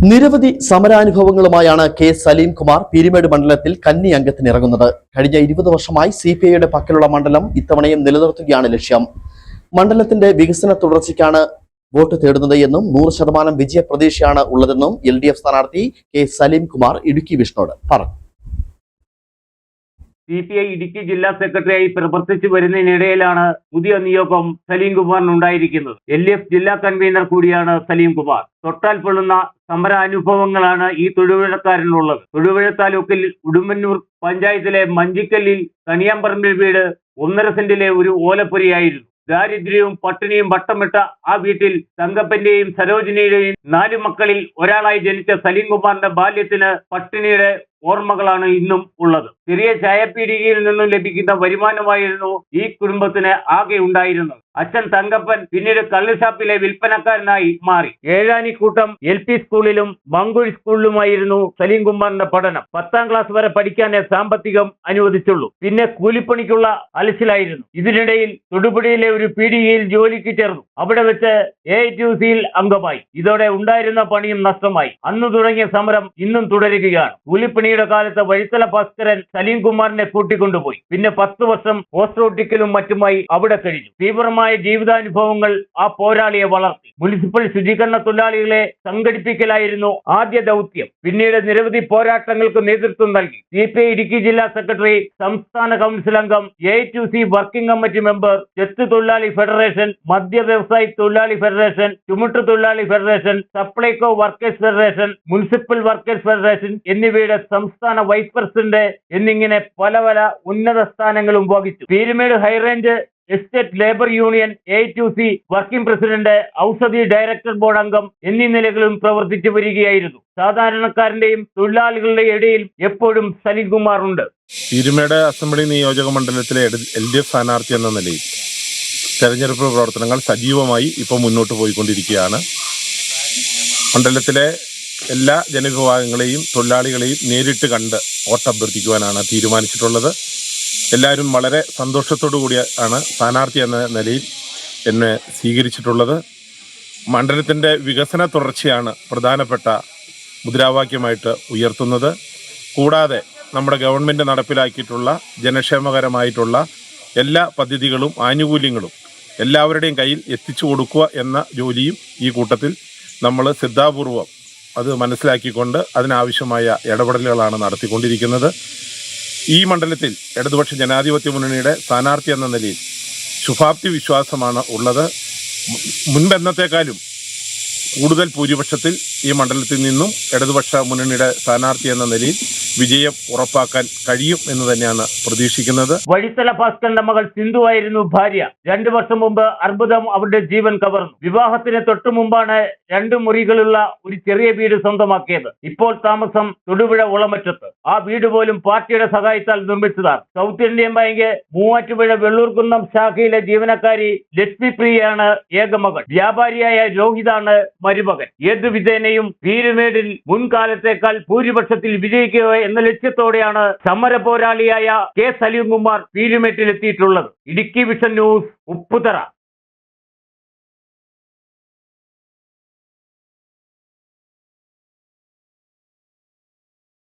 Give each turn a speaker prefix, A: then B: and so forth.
A: നിരവധി സമരാനുഭവങ്ങളുമായാണ് കെ സലീം കുമാർ പീരുമേട് മണ്ഡലത്തിൽ കന്നി അംഗത്തിനിറങ്ങുന്നത്. കഴിഞ്ഞ 20 വർഷമായി സിപിഐയുടെ പക്കലുള്ള മണ്ഡലം ഇത്തവണയും നിലനിർത്തുകയാണ് ലക്ഷ്യം. മണ്ഡലത്തിന്റെ വികസന തുടർച്ചയ്ക്കാണ് വോട്ട് തേടുന്നത് എന്നും 100% വിജയ പ്രതീക്ഷയാണ് ഉള്ളതെന്നും LDF സ്ഥാനാർത്ഥി കെ സലീം കുമാർ ഇടുക്കി വിഷ്ണുവോട് പറഞ്ഞു.
B: CPI ഇടുക്കി ജില്ലാ സെക്രട്ടറിയായി പ്രവർത്തിച്ചു വരുന്നതിനിടയിലാണ് പുതിയ നിയോഗം സലീം കുമാറിനുണ്ടായിരിക്കുന്നത്. LDF ജില്ലാ കൺവീനർ കൂടിയാണ് സലീം കുമാർ. തൊട്ടാൽ പൊള്ളുന്ന സമര അനുഭവങ്ങളാണ് ഈ തൊടുപുഴക്കാരനുള്ളത്. തൊടുപുഴ താലൂക്കിൽ ഉടുമ്പന്നൂർ പഞ്ചായത്തിലെ മഞ്ചിക്കല്ലിൽ കണിയാമ്പറമ്പിൽ വീട് 1.5 സെന്റിലെ ഒരു ഓലപ്പുരയായിരുന്നു. ദാരിദ്ര്യവും പട്ടിണിയും വട്ടമിട്ട ആ വീട്ടിൽ തങ്കപ്പന്റെയും സരോജിനിയുടെയും 4 മക്കളിൽ ഒരാളായി ജനിച്ച സലീം കുമാറിന്റെ ബാല്യത്തിന് പട്ടിണിയുടെ ഓർമ്മകളാണ് ഇന്നും ഉള്ളത്. ചെറിയ ചായപ്പീടികയിൽ നിന്നും ലഭിക്കുന്ന വരുമാനമായിരുന്നു ഈ കുടുംബത്തിന് ആകെ ഉണ്ടായിരുന്നത്. അച്ഛൻ തങ്കപ്പൻ പിന്നീട് കള്ളുഷാപ്പിലെ വിൽപ്പനക്കാരനായി മാറി. ഏഴാനിക്കൂട്ടം LP സ്കൂളിലും മങ്കുഴി സ്കൂളിലുമായിരുന്നു സലീം കുമാറിന്റെ പഠനം. 10ാം ക്ലാസ് വരെ പഠിക്കാനേ സാമ്പത്തികം അനുവദിച്ചുള്ളൂ. പിന്നെ കൂലിപ്പണിക്കുള്ള അലച്ചിലായിരുന്നു. ഇതിനിടയിൽ തൊടുപുഴയിലെ ഒരു പീടികയിൽ ജോലിക്ക് ചേർന്നു. അവിടെ വെച്ച് AITUC-യിൽ അംഗമായി. ഇതോടെ ഉണ്ടായിരുന്ന പണിയും നഷ്ടമായി. അന്ന് തുടങ്ങിയ സമരം ഇന്നും തുടരുകയാണ്. കൂലിപ്പണിയുടെ കാലത്ത് വഴിത്തല ഭാസ്കരൻ സലീം കുമാറിനെ കൂട്ടിക്കൊണ്ടുപോയി. പിന്നെ 10 വർഷം പോസ്റ്റ് ഒട്ടിക്കലും മറ്റുമായി അവിടെ കഴിഞ്ഞു. തീവ്രമായ ജീവിതാനുഭവങ്ങൾ ആ പോരാളിയെ വളർത്തി. മുനിസിപ്പൽ ശുചീകരണ തൊഴിലാളികളെ സംഘടിപ്പിക്കലായിരുന്നു ആദ്യ ദൗത്യം. പിന്നീട് നിരവധി പോരാട്ടങ്ങൾക്ക് നേതൃത്വം നൽകി. CPI ഇടുക്കി ജില്ലാ സെക്രട്ടറി, സംസ്ഥാന കൗൺസിൽ അംഗം, AITUC വർക്കിംഗ് കമ്മിറ്റി മെമ്പർ, ചെത്ത് തൊഴിലാളി ഫെഡറേഷൻ, മദ്യ വ്യവസായി തൊഴിലാളി ഫെഡറേഷൻ, ചുമട്ടു തൊഴിലാളി federation, Supplyco workers federation, municipal workers federation എന്നിവയുടെ സംസ്ഥാന വൈസ് പ്രസിഡന്റ് എന്നിങ്ങനെ പല ഉന്നത സ്ഥാനങ്ങളും വഹിച്ചു. Peermade high range estate labour union AITUC working president, Oushadhi director board അംഗം എന്നീ നിലകളും പ്രവർത്തിച്ചു വരികയായിരുന്നു. സാധാരണക്കാരന്റെയും തൊഴിലാളികളുടെയും ഇടയിൽ എപ്പോഴും സലീം കുമാർ ഉണ്ട്.
C: പീരുമേട് അസംബ്ലി നിയോജക മണ്ഡലത്തിലെ LDF സ്ഥാനാർത്ഥി എന്ന നിലയിൽ തെരഞ്ഞെടുപ്പ് പ്രവർത്തനങ്ങൾ സജീവമായി ഇപ്പോൾ മുന്നോട്ട് പോയിക്കൊണ്ടിരിക്കുകയാണ്. മണ്ഡലത്തിലെ എല്ലാ ജനവിഭാഗങ്ങളെയും തൊഴിലാളികളെയും നേരിട്ട് കണ്ട് വോട്ടഭ്യർത്ഥിക്കുവാനാണ് തീരുമാനിച്ചിട്ടുള്ളത്. എല്ലാവരും വളരെ സന്തോഷത്തോടു കൂടിയാണ് സ്ഥാനാർത്ഥി എന്ന നിലയിൽ എന്നെ സ്വീകരിച്ചിട്ടുള്ളത്. മണ്ഡലത്തിൻ്റെ വികസന തുടർച്ചയാണ് പ്രധാനപ്പെട്ട മുദ്രാവാക്യമായിട്ട് ഉയർത്തുന്നത്. കൂടാതെ നമ്മുടെ ഗവൺമെൻറ് നടപ്പിലാക്കിയിട്ടുള്ള ജനക്ഷേമകരമായിട്ടുള്ള എല്ലാ പദ്ധതികളും ആനുകൂല്യങ്ങളും എല്ലാവരുടെയും കയ്യിൽ എത്തിച്ചു കൊടുക്കുക എന്ന ജോലിയും ഈ കൂട്ടത്തിൽ നമ്മൾ ശ്രദ്ധാപൂർവം അത് മനസ്സിലാക്കിക്കൊണ്ട് അതിനാവശ്യമായ ഇടപെടലുകളാണ് നടത്തിക്കൊണ്ടിരിക്കുന്നത്. ഈ മണ്ഡലത്തിൽ ഇടതുപക്ഷ ജനാധിപത്യ മുന്നണിയുടെ സ്ഥാനാർത്ഥി എന്ന നിലയിൽ ശുഭാപ്തി വിശ്വാസമാണ് ഉള്ളത്. മുൻപെന്നത്തെക്കാളും കൂടുതൽ ഭൂരിപക്ഷത്തിൽ ഈ മണ്ഡലത്തിൽ നിന്നും ഇടതുപക്ഷ മുന്നണിയുടെ സ്ഥാനാർത്ഥി എന്ന നിലയിൽ വിജയം ഉറപ്പാക്കാൻ കഴിയും എന്ന് തന്നെയാണ് പ്രതീക്ഷിക്കുന്നത്.
B: വഴിത്തല ഭാസ്കരന്റെ മകൾ സിന്ധുവായിരുന്നു ഭാര്യ. 2 വർഷം മുമ്പ് അർബുദം അവരുടെ ജീവൻ കവർന്നു. വിവാഹത്തിന് തൊട്ടു മുമ്പാണ് 2 മുറികളുള്ള ഒരു ചെറിയ വീട് സ്വന്തമാക്കിയത്. ഇപ്പോൾ താമസം തൊടുപുഴ ഉളമറ്റത്ത്. ആ വീട് പോലും പാർട്ടിയുടെ സഹായത്താൽ നിർമ്മിച്ചതാണ്. South Indian bank Muvattupuzha Vellurkunnam ശാഖയിലെ ജീവനക്കാരി ലക്ഷ്മി പ്രിയയാണ് ഏകമകൾ. വ്യാപാരിയായ രോഹിതാണ് മരുമകൻ. ഏതു വിധേനയും പീരുമേടിൽ മുൻകാലത്തേക്കാൾ ഭൂരിപക്ഷത്തിൽ വിജയിക്കുക എന്ന ലക്ഷ്യത്തോടെയാണ് സമര പോരാളിയായ കെ സലീം കുമാർ പീരുമേട്ടിലെത്തിയിട്ടുള്ളത്. Idukki vision news, Upputhara.